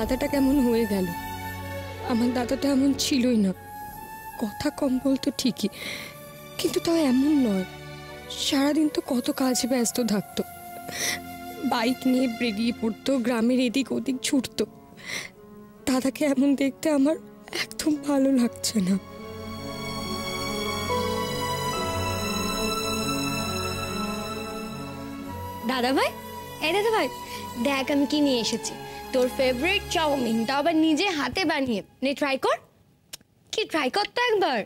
দাদাটা কেমন হয়ে গেল। আমার দাদাটা এমন ছিলই না, কথা কম বলতো ঠিকই, কিন্তু তাও এমন নয়। সারাদিন তো কত কাজে ব্যস্ত থাকতো, বাইক নিয়ে বেরিয়ে পড়তো, গ্রামের এদিক ওদিক ছুটতো। দাদাকে এমন দেখতে আমার একদম ভালো লাগছে না। দাদা ভাই, এই দাদা ভাই দেখ আমি কি নিয়ে এসেছি, তোর ফেভারিট চাউমিন, তাও আবার নিজে হাতে বানিয়ে। নে ট্রাই কর, কি ট্রাই কর তো একবার।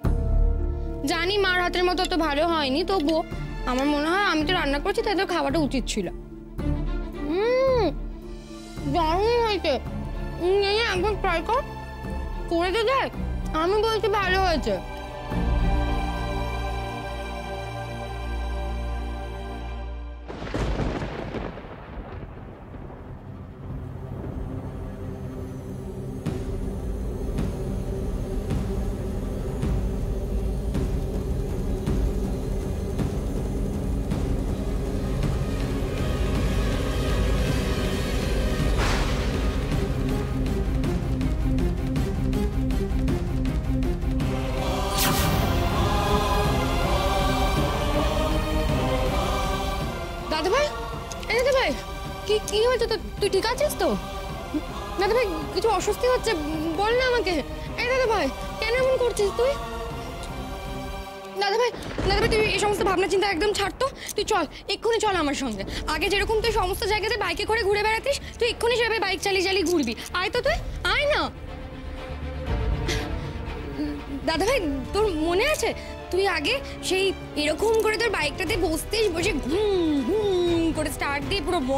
জানি মার হাতের মতো তো ভালো হয়নি, তবুও আমার মনে হয় আমি তো রান্না করছি তাই তোর খাওয়াটা উচিত ছিল। দারুণ হয়েছে, একবার ট্রাই কর, করে তো দেখ, আমি বলছি ভালো হয়েছে। দাদা ভাই, এই দাদা ভাই, কি কি হয়েছে তো? তুই ঠিক আছিস তো? দাদা ভাই কিছু অস্বস্তি হচ্ছে, বল না আমাকে। এই দাদা ভাই কেন এমন করছিস তুই? দাদা ভাই, দাদা ভাই তুই এই সমস্ত ভাবনা চিন্তা একদম ছাড় তো। তুই চল, এক্ষুনি চল আমার সঙ্গে। আগে যেরকম তুই সমস্ত জায়গাতে বাইকে করে ঘুরে বেড়াতিস, তুই এক্ষুনি সেভাবে বাইক চালিয়ে চালিয়ে ঘুরবি। আয় তো তুই, আয় না। দাদা ভাই তোর মনে আছে তুই আগে সেই এরকম করে তোর বাইকটাতে বসতিস, বসে ঘুম ঘুম করে স্টার্ট দিয়ে পুরো ব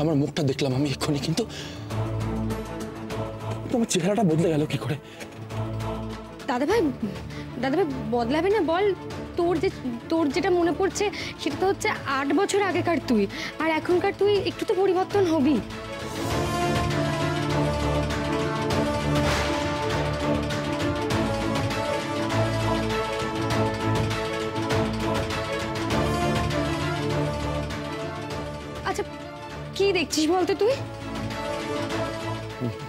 আমার মুখটা দেখলাম আমি এক্ষুনি, কিন্তু আমার চেহারাটা বদলে গেল কি করে? দাদা ভাই বদলাবে না বল। তোর যেটা মনে পড়ছে সেটা তো হচ্ছে 8 বছর আগেকার তুই, আর এখনকার তুই একটু তো পরিবর্তন হবি। আচ্ছা কি দেখছিস বলতো তুই?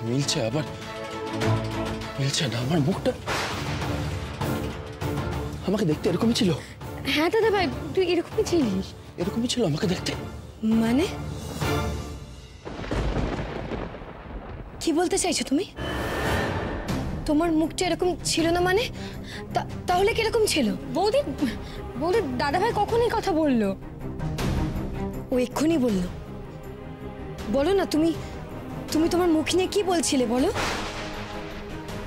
মিলছে, আবার মিলছে না। আমার মুখটা আমাকে দেখতে এরকমই ছিল। হ্যাঁ দাদা ভাই তুই এরকমই ছিলিস। এরকমই ছিল আমাকে দেখতে? মানে কি বলতে চাইছো তুমি? তোমার মুখটা এরকম ছিল না মানে? তাহলে কিরকম ছিল? বৌদি দাদা ভাই কখনই কথা বললো? ও এক্ষুনি বললো? বলো না তুমি তোমার মুখ নিয়ে কি বলছিলে বলো।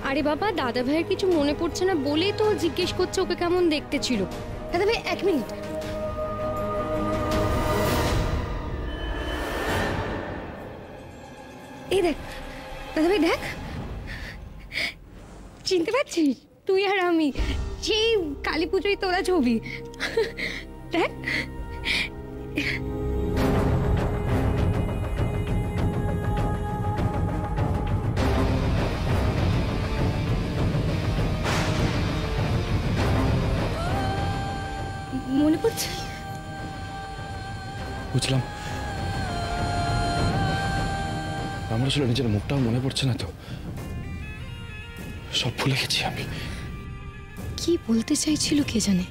আরে বাবা দাদা ভাইয়ের কিছু মনে পড়ছে না বলেই তো জিজ্ঞেস করছে ওকে কেমন দেখতে ছিল। দাদা ভাই 1 মিনিট। এই দেখ দাদা ভাই, দেখ চিনতে পারছিস? তুই আর আমি সেই কালী পুজোয় তোলা ছবি, দেখ। মনে পড়ছে? বুঝলাম। আমার আসলে নিজের মুখটাও মনে পড়ছে না তো, সব ভুলে গেছি আমি। কি বলতে চাইছিল কে জানে,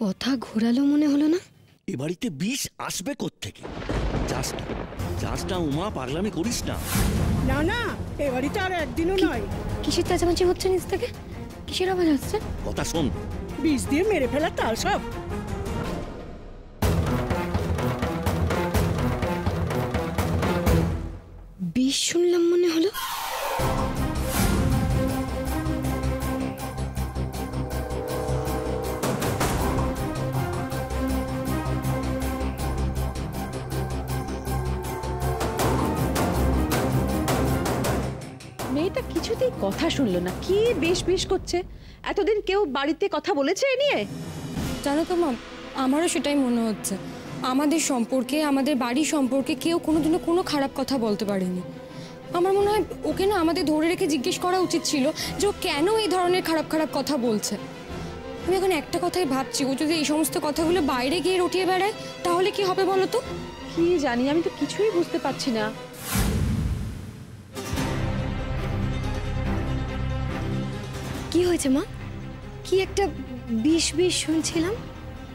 কথা ঘোরালো মনে হলো না। এ বাড়িতে বিষ আসবে কোত্থেকে? যাসটা উমা, পাগলামি করিস না। না না, এ বাড়িতে আর একদিনও নয়। কিসের চেঁচামেচি হচ্ছে নিচ থেকে? কিসের আওয়াজ আসছে? কথা শোন। বিষ দিয়ে মেরে ফেলা তাল সব। বিষ শুনলাম মনে হলো। ছেলেটা কিছুতেই কথা শুনলো না, কি বেশ বেশ করছে। এতদিন কেউ বাড়িতে কথা বলেছে এ নিয়ে? জানো তো মা, আমারও সেটাই মনে হচ্ছে। আমাদের সম্পর্কে, আমাদের বাড়ির সম্পর্কে কেউ কোনোদিনও কোনো খারাপ কথা বলতে পারেনি। আমার মনে হয় ওকে না আমাদের ধরে রেখে জিজ্ঞেস করা উচিত ছিল যে ও কেন এই ধরনের খারাপ খারাপ কথা বলছে। আমি এখন একটা কথাই ভাবছি, ও যদি এই সমস্ত কথাগুলো বাইরে গিয়ে রটিয়ে বেড়ায় তাহলে কি হবে বলো তো? কি জানি, আমি তো কিছুই বুঝতে পারছি না। কি হয়েছে মা? কি একটা বিষ বিষ শুনছিলাম।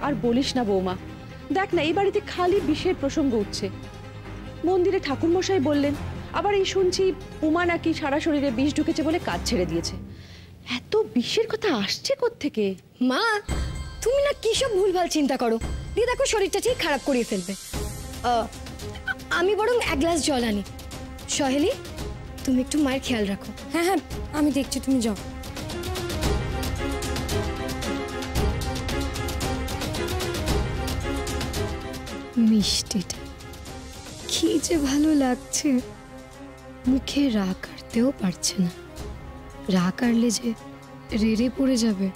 আর বলিস না বৌমা, দেখ না এই বাড়িতে খালি বিষের প্রসঙ্গ উঠছে। মন্দিরে ঠাকুরমশাই বললেন, আবার এই শুনছি উমা নাকি সারা শরীরে বিষ ঢুকেছে বলে কাজ ছেড়ে দিয়েছে। এত বিষের কথা আসছে কোত্থেকে? মা তুমি না কি সব ভুলভাল চিন্তা করো, দিয়ে দেখো শরীরটা ঠিক খারাপ করিয়ে ফেলবে। আমি বরং এক গ্লাস জল আনি। সহেলি, তুমি একটু মায়ের খেয়াল রাখো। হ্যাঁ হ্যাঁ, আমি দেখছি, তুমি যাও। মিষ্টিটা কি যে ভালো লাগছে, মুখে রা কাটতেও পারছে না। রা কাটলে যে রেড়ে পড়ে যাবে।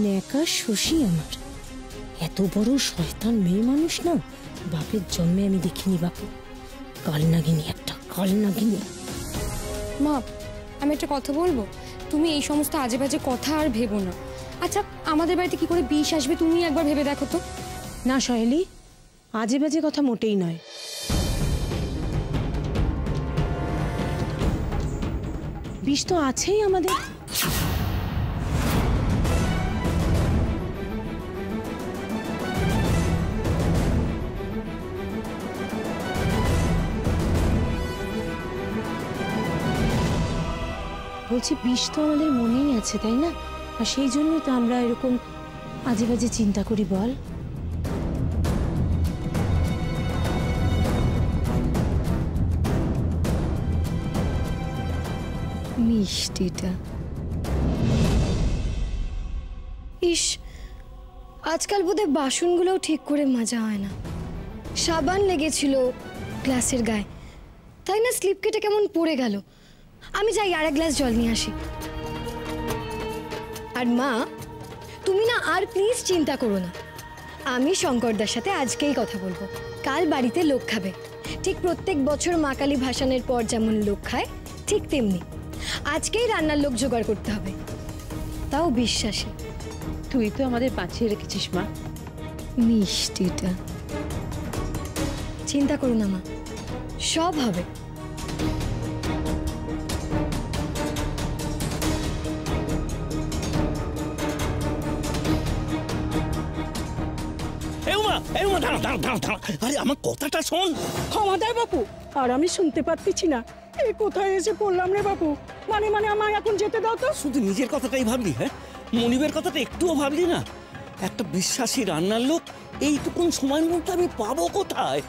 ন্যাকা শশী আমার, এত বড় শয়তান মেয়ে মানুষ না বাপের জন্মে আমি দেখিনি বাপু। কালনাগিনী একটা, কালনাগিনী। মা, আমি একটা কথা বলবো, তুমি এই সমস্ত আজে বাজে কথা আর ভেবো না। আচ্ছা, আমাদের বাড়িতে কি করে বিষ আসবে তুমি একবার ভেবে দেখো তো। না সহেলি, আজে বাজে কথা মোটেই নয়। বিষ তো আছেই আমাদের। বলছি বিষ তো আমাদের মনেই আছে, তাই না? আর সেই জন্যই তো আমরা এরকম আজে বাজে চিন্তা করি বল। মিষ্টিটা, ইস, আজকাল বোধহয় বাসনগুলোও ঠিক করে মাজা হয় না। সাবান লেগেছিল গ্লাসের গায়ে, তাই না স্লিপ কেটে কেমন পড়ে গেল। আমি যাই আর এক গ্লাস জল নিয়ে আসি। আর মা, তুমি না আর প্লিজ চিন্তা করো না। আমি শঙ্করদার সাথে আজকেই কথা বলবো। কাল বাড়িতে লোক খাবে, ঠিক প্রত্যেক বছর মা কালী ভাসানের পর যেমন লোক খায় ঠিক তেমনি আজকেই রান্নার লোক জোগাড় করতে হবে, তাও বিশ্বাসী। তুই তো আমাদের বাঁচিয়ে রেখেছিস মা। মিষ্টিটা, চিন্তা করো না মা, সব হবে। আরে আমার কথাটা শোন। ক্ষমা দেয় বাপু, আর আমি শুনতে পাচ্ছি না। এই কোথায় এসে পড়লাম রে বাপু। মানে আমায় এখন যেতে দাও তো। শুধু নিজের কথাটাই ভাবলি? হ্যাঁ, মনিবের কথাটা একটুও ভাবলি না? একটা বিশ্বাসী রান্নার লোক এইটুকুন সময়ের মধ্যে আমি পাবো কোথায়?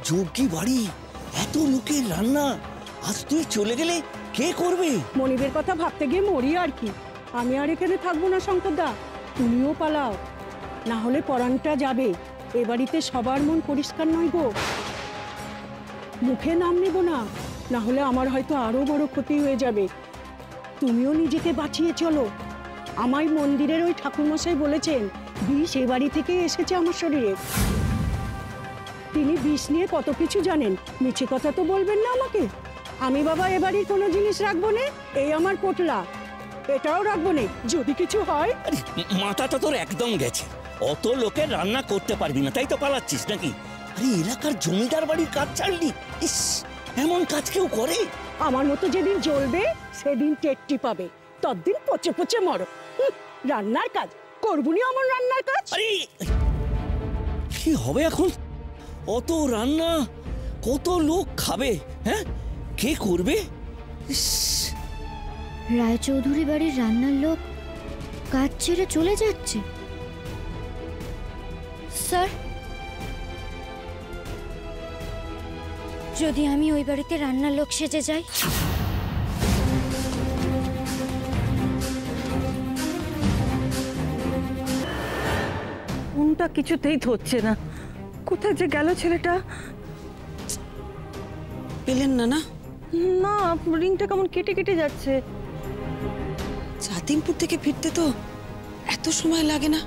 যোগী বাড়ি, এত লোকের রান্না, আজ তুই চলে গেলে কে করবে? মনিবের কথা ভাবতে গিয়ে মরি আর কি। আমি আর এখানে থাকবো না শঙ্করদা, তুমিও পালাও, না হলে পরাণটা যাবে। এ বাড়িতে সবার মন পরিষ্কার নয় গো। মুখে নাম নেব না, না হলে আমার হয়তো আরো বড় ক্ষতি হয়ে যাবে। তুমিও নিজেকে বাঁচিয়ে চলো। আমায় মন্দিরের ওই ঠাকুরমশাই বলেছেন বিষ এ বাড়ি থেকে এসেছে আমার শরীরে। তিনি বিষ নিয়ে কত কিছু জানেন, মিছে কথা তো বলবেন না আমাকে। আমি বাবা এ বাড়ির কোনো জিনিস রাখবো না। এই আমার পোটলা, এটাও রাখবো না। যদি কিছু হয়। মাথাটা তোর একদম গেছে। অত লোকের রান্না করতে পারবি না, তাই তো পালাচ্ছিস নাকি? আরে এলাকার জমিদার বাড়ির কাজ ছাড়লি? ইস, এমন কাজ কেউ করে? আমার মতো যেদিন জ্বলবে সেদিন টেটটি পাবে, ততদিন পচে পচে মরো। রান্নার কাজ করবুনি, আমার রান্নার কাজ। আরে কি হবে এখন? অত রান্না, কত লোক খাবে? হ্যাঁ, কে করবে? রায়চৌধুরী বাড়ির রান্নার লোক কাজ ছেড়ে চলে যাচ্ছে। স্যার, যদি আমি ওই বাড়িতে রান্নার লোক সেজে যাই? কোন ফোনটা কিছুতেই ধরছে না। কোথায় যে গেল ছেলেটা? পেলেন না? না না, রিংটা কেমন কেটে কেটে যাচ্ছে। জাতিমপুর থেকে ফিরতে তো এত সময় লাগে না।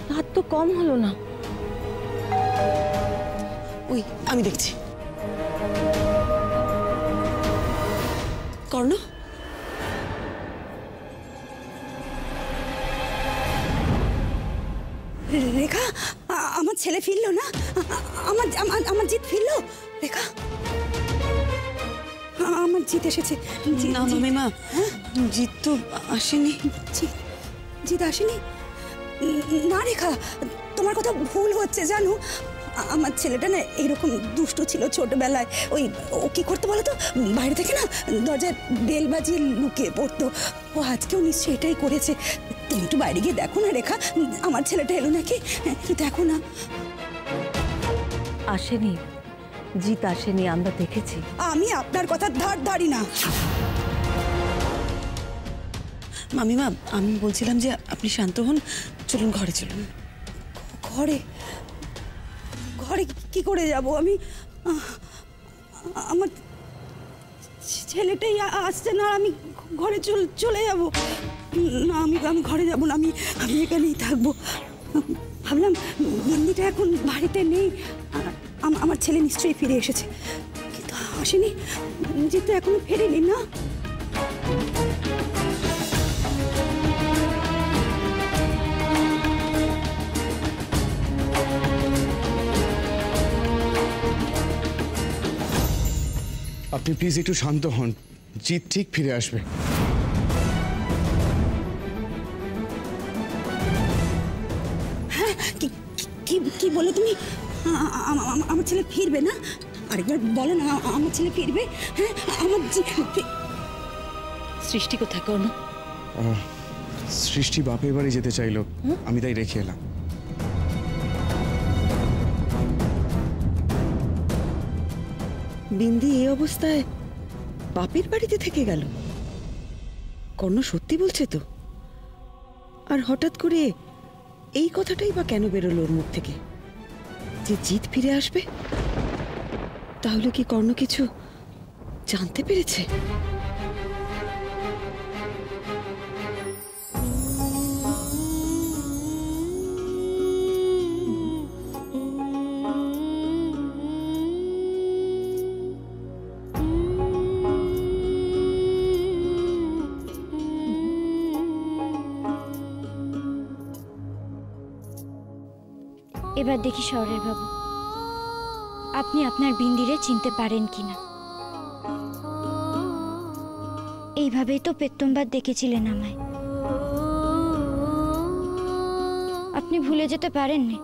রাত তো কম হলো না। ওই আমি দেখছি। কর্ণ, রেখা, আমার ছেলে ফিরলো না? আমার আমার জিৎ ফিরলো? রেখা, আমার জিৎ এসেছে। না মামিমা, জিৎ তো আসেনি। জিৎ আসেনি? না রেখা, তোমার কথা ভুল হচ্ছে জানো। আমার ছেলেটা না এরকম দুষ্টু ছিল ছোটবেলায়। ও কি করতো বলো তো, বাইরে থেকে না দরজায় বেল বাজিয়ে লুকিয়ে পড়তো। ও আজকেও নিশ্চয়ই এটাই করেছে। তুমি একটু বাইরে গিয়ে দেখো না রেখা, আমার ছেলেটা এলো নাকি, দেখো না। আসেনি, জিৎ আসেনি, আমরা দেখেছি। আমি আপনার কথা ধারি না। মামিমা, আমি বলছিলাম যে আপনি শান্ত হন, চলুন ঘরে চলুন। ঘরে? ঘরে কি করে যাব আমি? আমার ছেলেটাই আসছে না, আমি ঘরে চলে যাব না। আমি ঘরে যাব না, আমি এখানেই থাকবো। ভাবলাম নন্দিটা এখন বাড়িতে নেই, আমার ছেলে নিশ্চয়ই ফিরে এসেছে, কিন্তু আসেনি। যেতে এখনো ফেরেনি না। আপনি প্লিজ একটু শান্ত হন, জিৎ ঠিক ফিরে আসবে। হ্যাঁ, কি বলে তুমি? আমার ছেলে ফিরবে না? আরেকবার বলো না, আমার ছেলে ফিরবে? হ্যাঁ, আমার সৃষ্টি কোথায় কর্ণ? সৃষ্টি বাপের বাড়ি যেতে চাইলো, আমি তাই রেখে এলাম। বিন্দি এই অবস্থায় বাপের বাড়িতে থেকে গেল? কর্ণ সত্যি বলছে তো? আর হঠাৎ করে এই কথাটাই বা কেন বেরোলো ওর মুখ থেকে, যে জিৎ ফিরে আসবে? তাহলে কি কর্ণ কিছু জানতে পেরেছে? এবার দেখি শহরের বাবু, আপনি আপনার বিন্দিরে চিনতে পারেন কিনা। এইভাবেই তো প্রথমবার দেখেছিলেন আমায়। আপনি ভুলে যেতে পারেননি?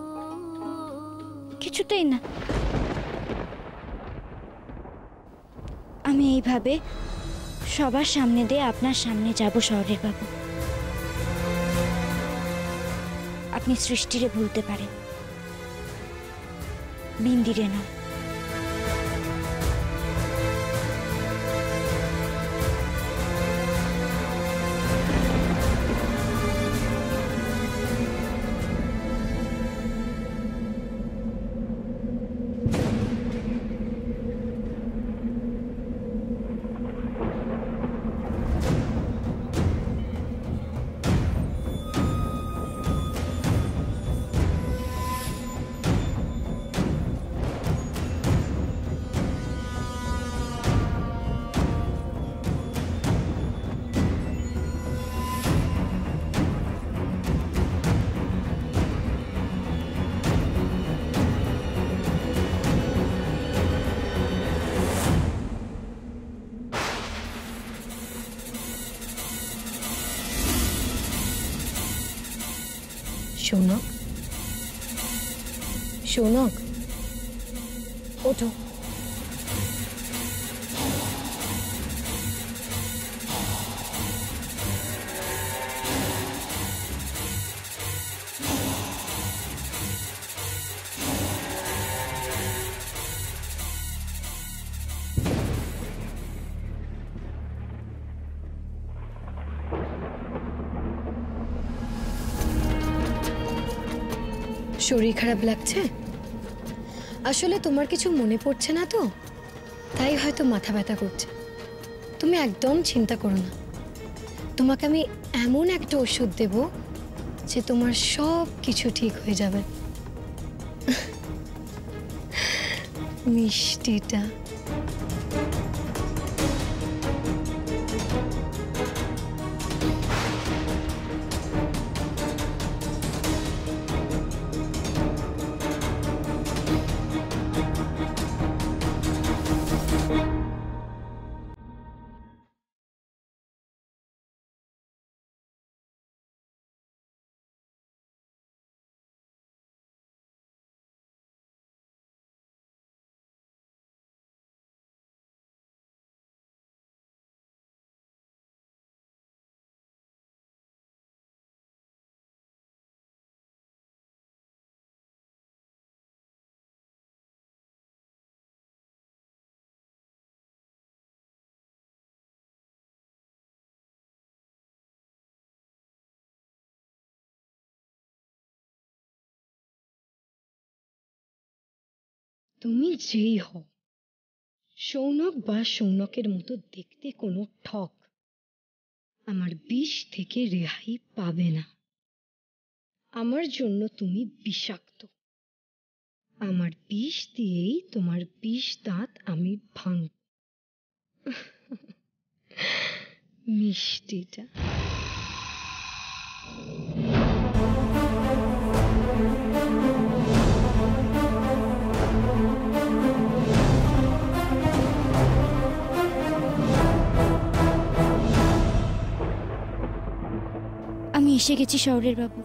কিছুতেই না। আমি এইভাবে সবার সামনে দিয়ে আপনার সামনে যাব শহরের বাবু। আপনি সৃষ্টিরে ভুলতে পারেন, বিন্দিরে না। শোনক, শোনক, ওঠো। শরীর খারাপ লাগছে? আসলে তোমার কিছু মনে পড়ছে না তো, তাই হয়তো মাথা ব্যথা করছে। তুমি একদম চিন্তা করো না, তোমাকে আমি এমন একটা ওষুধ দেব যে তোমার সব কিছু ঠিক হয়ে যাবে। মিষ্টিটা তুমি যেই হও, সৌনক বা সৌনকের মতো দেখতে কোনো ঠক আমার বিষ থেকে রেহাই পাবে না। আমার জন্য তুমি বিষাক্ত। আমার বিষ দিয়েই তোমার বিষ দাঁত আমি ভাঙব। মিষ্টিটা আমি এসে গেছি শহরের বাবু।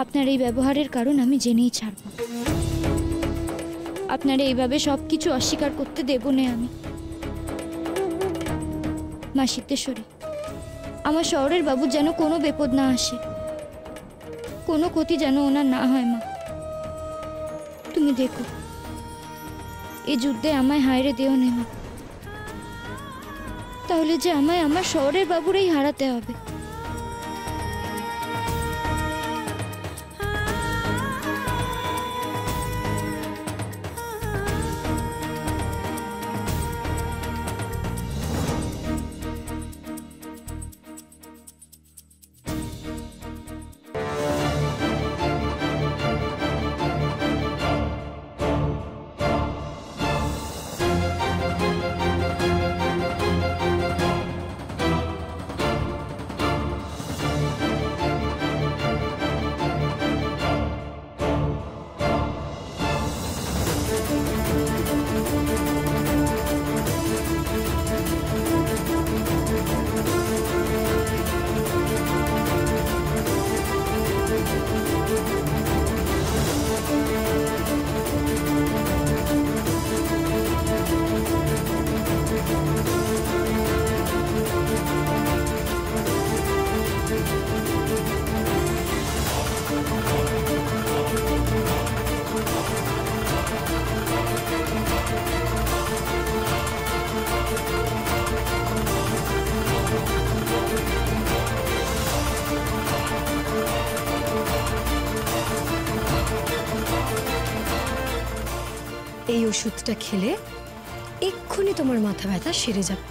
আপনার এই ব্যবহারের কারণ আমি জেনেই ছাড়ব। আপনার এইভাবে সবকিছু অস্বীকার করতে দেব না আমি। মা সিদ্ধেশ্বরী, আমার শহরের বাবুর যেন কোনো বিপদ না আসে, কোনো ক্ষতি যেন ওনার না হয়। মা তুমি দেখো, এই যুদ্ধে আমায় হায়রে দেও নে মা, তাহলে যে আমায় আমার শহরের বাবুরেই হারাতে হবে। এই ওষুধটা খেলে এক্ষুনি তোমার মাথা ব্যথা সেরে যাবে।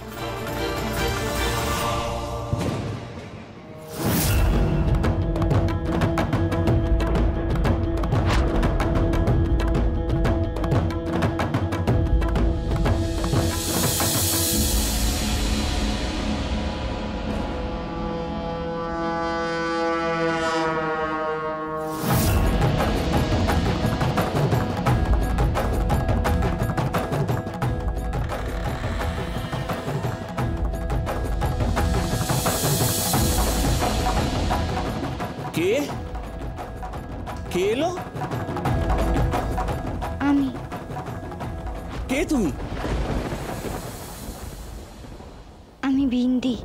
কে কে এলো? আমি। কে তুমি? আমি বিন্দি।